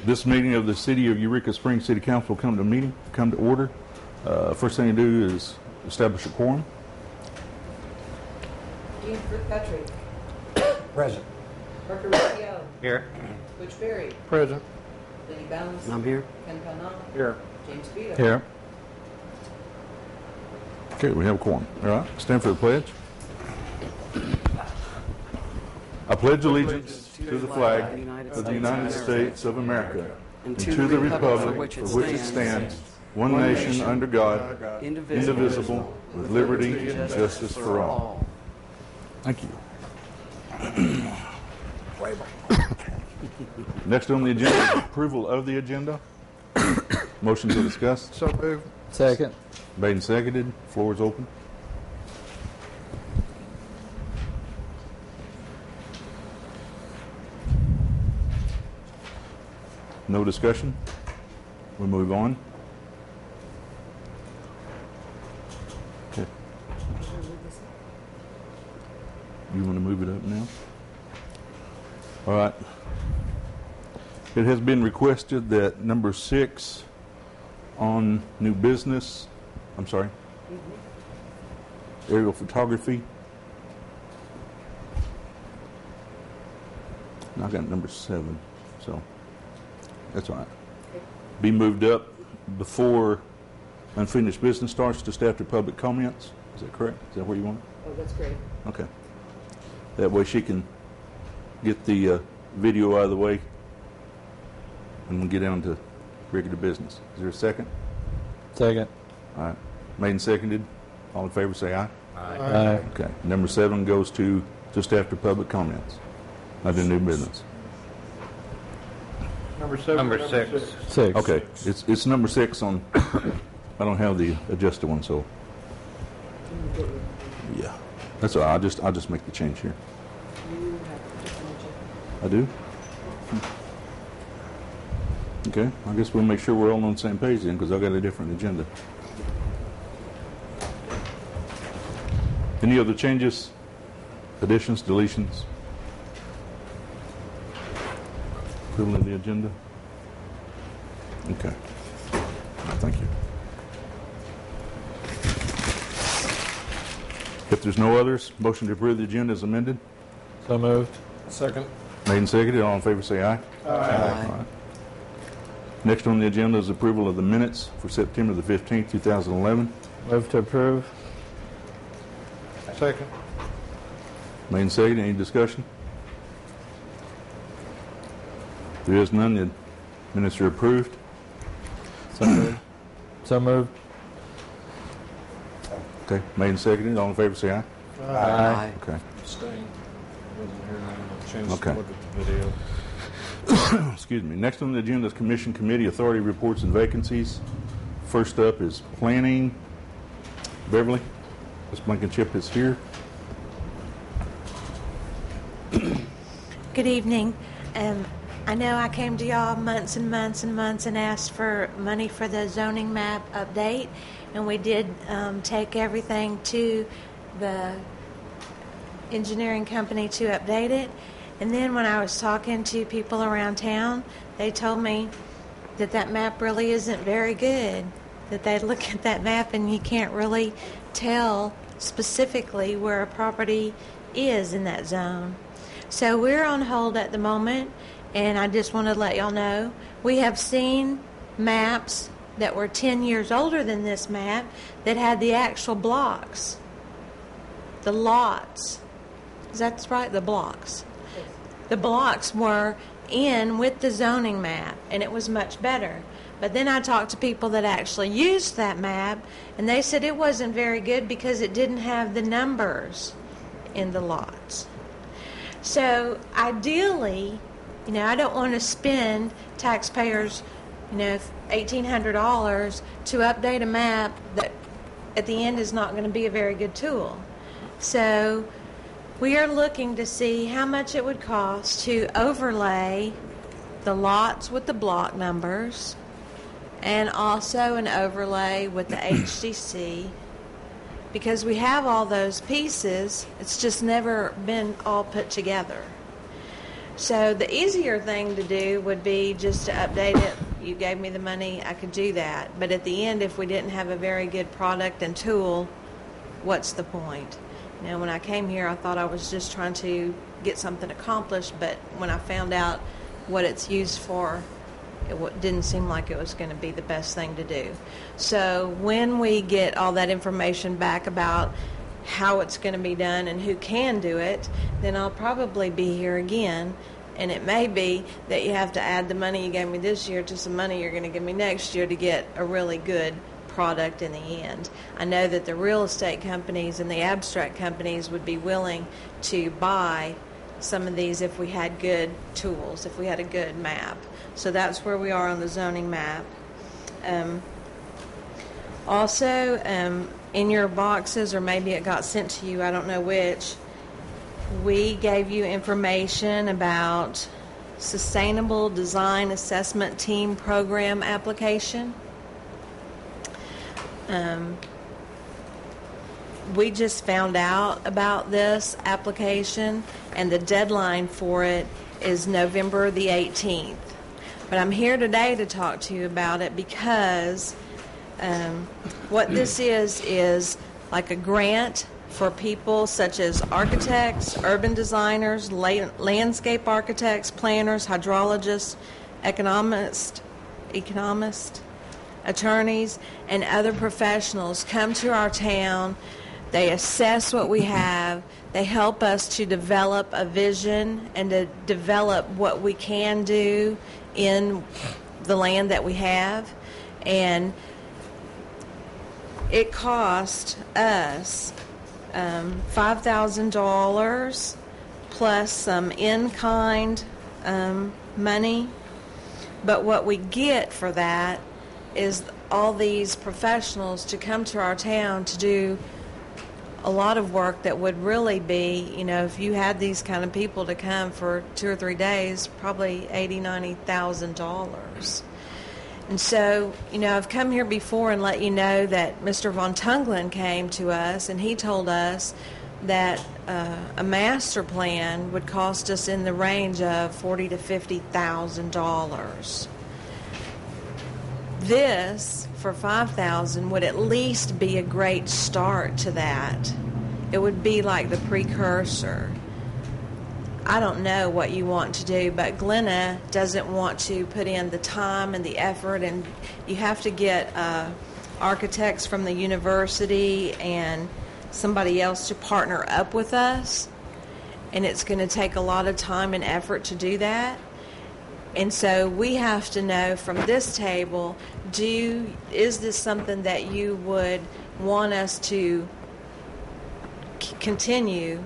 This meeting of the City of Eureka Springs City Council come to order. First thing to do is establish a quorum. Dean Kirkpatrick. Present. Parker Rubio. Here. Butch Berry. Present. Lenny Bounds. I'm here. Ken Pelnam. Here. James Vito. Here. Okay, we have a quorum. All right, stand for the pledge. I pledge allegiance to the flag of the United States of America and to the republic for which it stands, one nation under God, indivisible, with liberty and justice for all. Thank you. Next on the agenda is approval of the agenda. Motion to discuss. So moved. Second. Made and seconded. Floor is open. No discussion. We move on. Okay. You want to move it up now? All right. It has been requested that number 6 on new business, aerial photography. I got number 7, so that's all right. Be moved up before unfinished business starts, just after public comments. Is that correct? Is that where you want it? Oh, that's great. Okay. That way she can get the video out of the way and we'll get down to regular business. Is there a second? Second. All right. Made and seconded. All in favor say aye. Aye. Okay. Number 7 goes to just after public comments. Under new business. Number 7. Number 6. 6. Okay. It's number 6 on. I don't have the adjusted one, so yeah. That's all right. I'll just make the change here. You have to change it. I do? Okay, I guess we'll make sure we're all on the same page then, because I've got a different agenda. Any other changes, additions, deletions? Approval of the agenda? Okay. Thank you. If there's no others, motion to approve the agenda is amended. So moved. Second. Made and seconded. All in favor say aye. Aye. All right. Next on the agenda is approval of the minutes for September the 15th, 2011. Move to approve. Second. Made and seconded. Any discussion? There is none. The minutes are approved. So moved. So moved. Okay. Made and seconded. All in favor say aye. Aye. Okay. Abstain. Wasn't here. I changed Okay. to look at the video. Excuse me. Next on the agenda is Commission Committee Authority Reports and Vacancies. First up is Planning. Beverly, Ms. Blankenship is here. Good evening. I know I came to y'all months and months and months and asked for money for the zoning map update, and we did take everything to the engineering company to update it. And then when I was talking to people around town, they told me that that map really isn't very good, that they look at that map and you can't really tell specifically where a property is in that zone. So we're on hold at the moment, and I just want to let y'all know we have seen maps that were 10 years older than this map that had the actual blocks, the lots. Is that right? The blocks. The blocks were in with the zoning map, and it was much better. But then I talked to people that actually used that map, and they said it wasn't very good because it didn't have the numbers in the lots. So ideally, I don't want to spend taxpayers, $1,800 to update a map that at the end is not going to be a very good tool. So we are looking to see how much it would cost to overlay the lots with the block numbers and also an overlay with the HDC, because we have all those pieces. It's just never been all put together. So the easier thing to do would be just to update it. You gave me the money, I could do that. But at the end, if we didn't have a very good product and tool, what's the point? Now, when I came here, I thought I was just trying to get something accomplished, but when I found out what it's used for, it didn't seem like it was going to be the best thing to do. So when we get all that information back about how it's going to be done and who can do it, then I'll probably be here again. And it may be that you have to add the money you gave me this year to some money you're going to give me next year to get a really good product in the end. I know that the real estate companies and the abstract companies would be willing to buy some of these if we had good tools, if we had a good map. So that's where we are on the zoning map. Also, in your boxes, or maybe it got sent to you, I don't know which, we gave you information about Sustainable Design Assessment Team Program application. We just found out about this application, and the deadline for it is November the 18th. But I'm here today to talk to you about it because what this is like a grant for people such as architects, urban designers, landscape architects, planners, hydrologists, economists, attorneys, and other professionals come to our town. They assess what we have. They help us to develop a vision and to develop what we can do in the land that we have. And it cost us $5,000 plus some in-kind money. But what we get for that is all these professionals to come to our town to do a lot of work that would really be, if you had these kind of people to come for 2 or 3 days, probably $80,000, $90,000. And so, I've come here before and let you know that Mr. Von Tunglen came to us and he told us that a master plan would cost us in the range of $40,000 to $50,000. This, for $5,000, would at least be a great start to that. It would be like the precursor. I don't know what you want to do, but Glenna doesn't want to put in the time and the effort, and you have to get architects from the university and somebody else to partner up with us, and it's going to take a lot of time and effort to do that. And so we have to know from this table, is this something that you would want us to continue,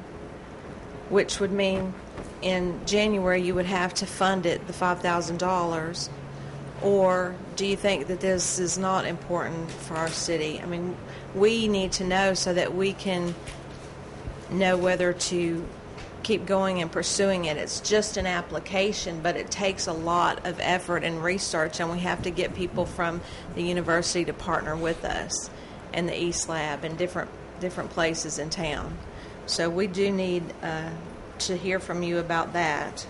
which would mean in January you would have to fund it, the $5,000, or do you think that this is not important for our city? I mean, we need to know so that we can know whether to keep going and pursuing it. It's just an application, but it takes a lot of effort and research, and we have to get people from the university to partner with us, and the East Lab, and different places in town. So we do need to hear from you about that.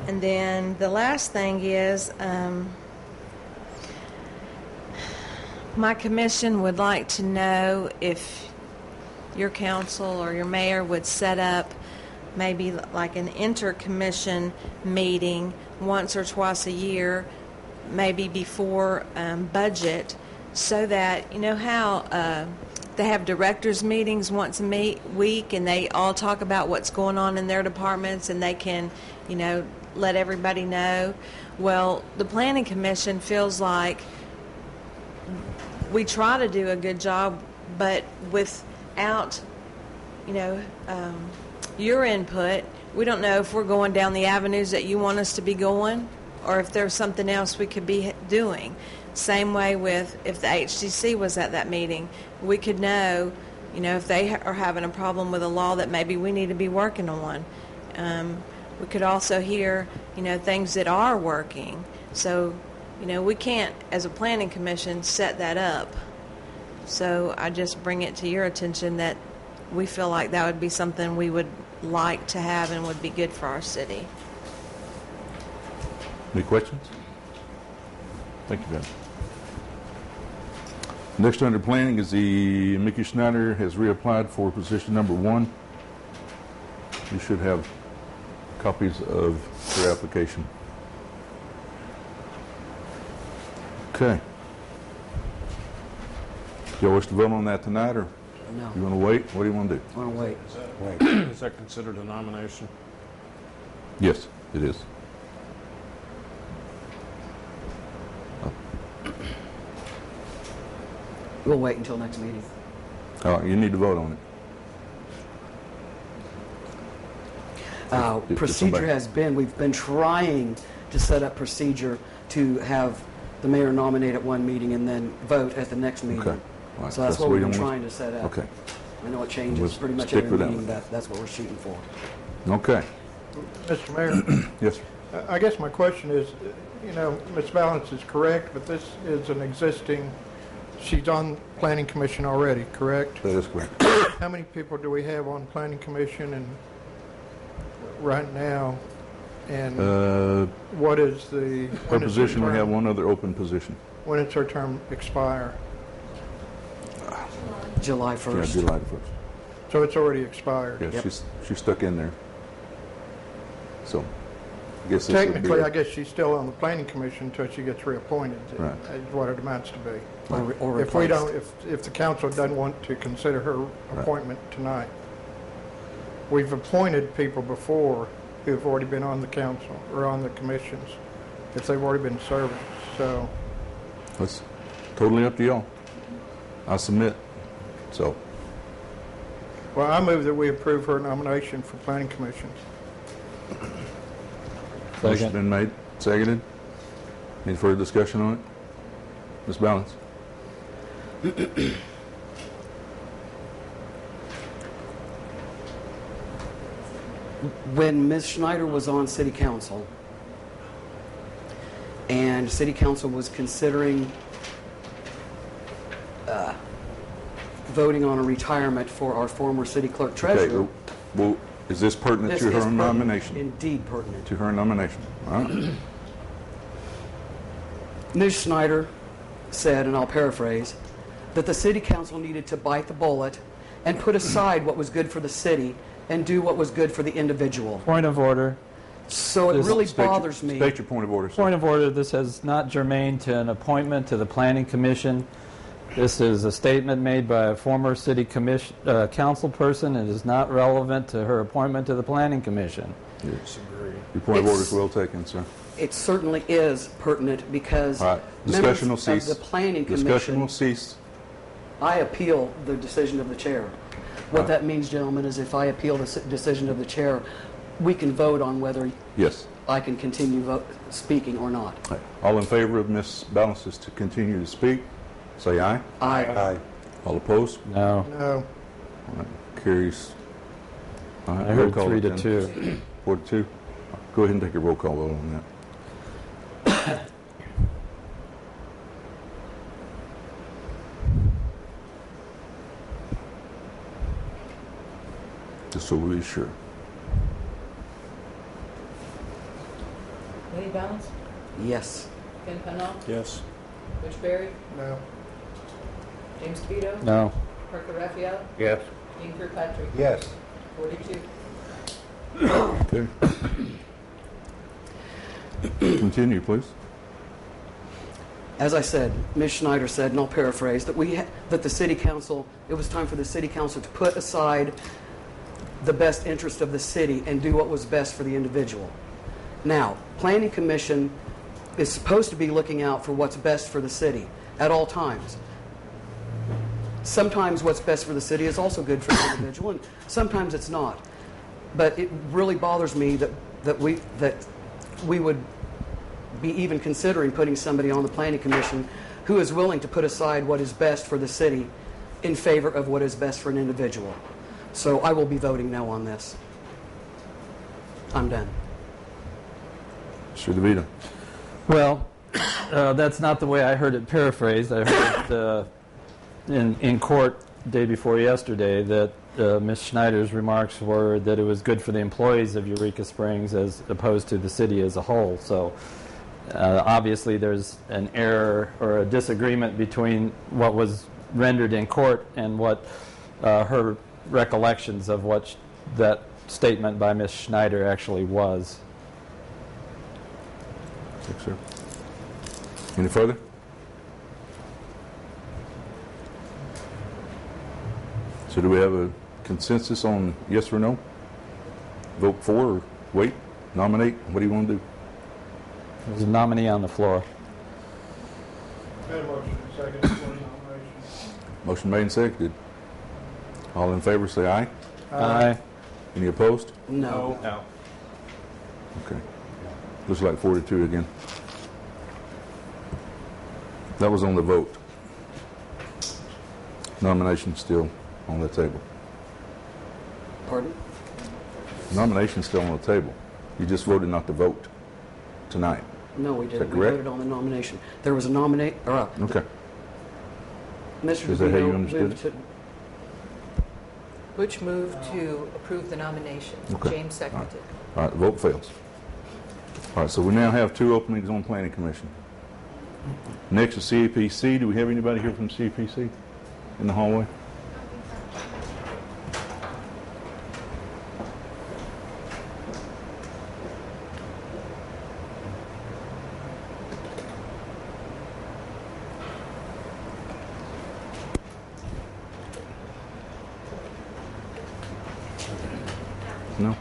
And then the last thing is my commission would like to know if your council or your mayor would set up maybe like an inter-commission meeting once or twice a year, maybe before budget, so that, how they have directors meetings once a week, and they all talk about what's going on in their departments, and they can, let everybody know. Well, the Planning Commission feels like we try to do a good job, but without, your input, we don't know if we're going down the avenues that you want us to be going, or if there's something else we could be doing. Same way with if the HCC was at that meeting, we could know, if they are having a problem with a law that maybe we need to be working on. We could also hear, things that are working. So, we can't, as a planning commission, set that up. So I just bring it to your attention that we feel like that would be something we would like to have and would be good for our city. Any questions? Thank you, Ben. Next under planning is the Mickey Schneider has reapplied for position number 1. You should have copies of her application. Okay. Do you wish to vote on that tonight, or No, you want to wait? What do you want to do? I want to wait. Is that considered a nomination? Yes, it is. We'll wait until next meeting. You need to vote on it. Did Procedure somebody- has been, we've been trying to set up procedure to have the mayor nominate at one meeting and then vote at the next meeting. Okay. All right, So that's the what way we've you been want- trying to set up. Okay. I know it changes Let's pretty much stick every with that meeting, one. that's what we're shooting for. Okay. Mr. Mayor, Yes, sir. I guess my question is, Ms. Balance is correct, but this is an existing, she's on Planning Commission already, correct? That is correct. How many people do we have on Planning Commission and right now? And what is the... Our position, we have one other open position. When does her term expire? July Yeah, 1st. July the 1st. So it's already expired? Yeah, Yep. she's stuck in there. So, I guess this would be... Technically, I guess she's still on the Planning Commission until she gets reappointed, Right. is what it amounts to be. Or If we replaced. don't, if the council doesn't want to consider her appointment tonight, we've appointed people before who've already been on the council or on the commissions, if they've already been serving. So, That's totally up to y'all. I submit. So, well, I move that we approve her nomination for Planning Commission. motion's Second. been made, seconded. Any further discussion on it? Ms. Balance? When Ms. Schneider was on City Council, and City Council was considering voting on a retirement for our former city clerk Okay, treasurer, well, is this pertinent this to is her pertinent, nomination? indeed pertinent. To her nomination. All right. Ms. Schneider said, and I'll paraphrase, that the City Council needed to bite the bullet and put aside what was good for the city and do what was good for the individual. Point of order. So it This- really State your- bothers me. State your point of order, sir. Point of order, this is not germane to an appointment to the Planning Commission. This is a statement made by a former city council person. It is not relevant to her appointment to the Planning Commission. Disagree. Your point of order is It's- well taken, sir. It certainly is pertinent because All right. Discussion will members cease. of the Planning Discussion will Commission, cease. I appeal the decision of the chair. What that means, gentlemen, is if I appeal the decision of the chair, we can vote on whether Yes. I can continue speaking or not. All right. All in favor of Ms. Balances to continue to speak, say aye. Aye. All opposed? No. No, All right. Carries. All right. I roll heard call 3 it to then. 2. 4 to 2. Go ahead and take a roll call vote on that. Just so we're sure. Lenny Balance, Yes. Ken Pennell, Yes. Butch Berry, no. James DeVito, No. Parker Raphael, Yes. Dean Kirkpatrick. Yes. 42. Okay. Continue, please. As I said, Ms. Schneider said, and I'll paraphrase, that the City Council, it was time for the City Council to put aside the best interest of the city and do what was best for the individual. Now, Planning Commission is supposed to be looking out for what's best for the city at all times. Sometimes what's best for the city is also good for the individual, and sometimes it's not. But it really bothers me that we would be even considering putting somebody on the Planning Commission who is willing to put aside what is best for the city in favor of what is best for an individual. So I will be voting no on this. I'm done. Mr. DeVito. Well, that's not the way I heard it paraphrased. I heard it in court the day before yesterday that Ms. Schneider's remarks were that it was good for the employees of Eureka Springs as opposed to the city as a whole. So obviously there's an error or a disagreement between what was rendered in court and what her recollections of what that statement by Ms. Schneider actually was. Yes, sir. Any further? So do we have a consensus on yes or no? Vote for or wait? Nominate? What do you want to do? There's a nominee on the floor. Had a motion second for nomination. Motion made and seconded. All in favor say aye. Aye. Any opposed? No. No. Okay. Looks like 4-2 again. That was on the vote. Nomination's still on the table. Pardon? Nomination's still on the table. You just voted not to vote tonight. No, we didn't. that We correct? voted on the nomination. There was a nominate, or Okay. Mr. Is that how you DeVito understood moved it? to, Butch moved to approve the nomination. Okay. James seconded. All right, the vote fails. All right, so we now have 2 openings on Planning Commission. Next is CAPC. Do we have anybody here from CAPC in the hallway? No?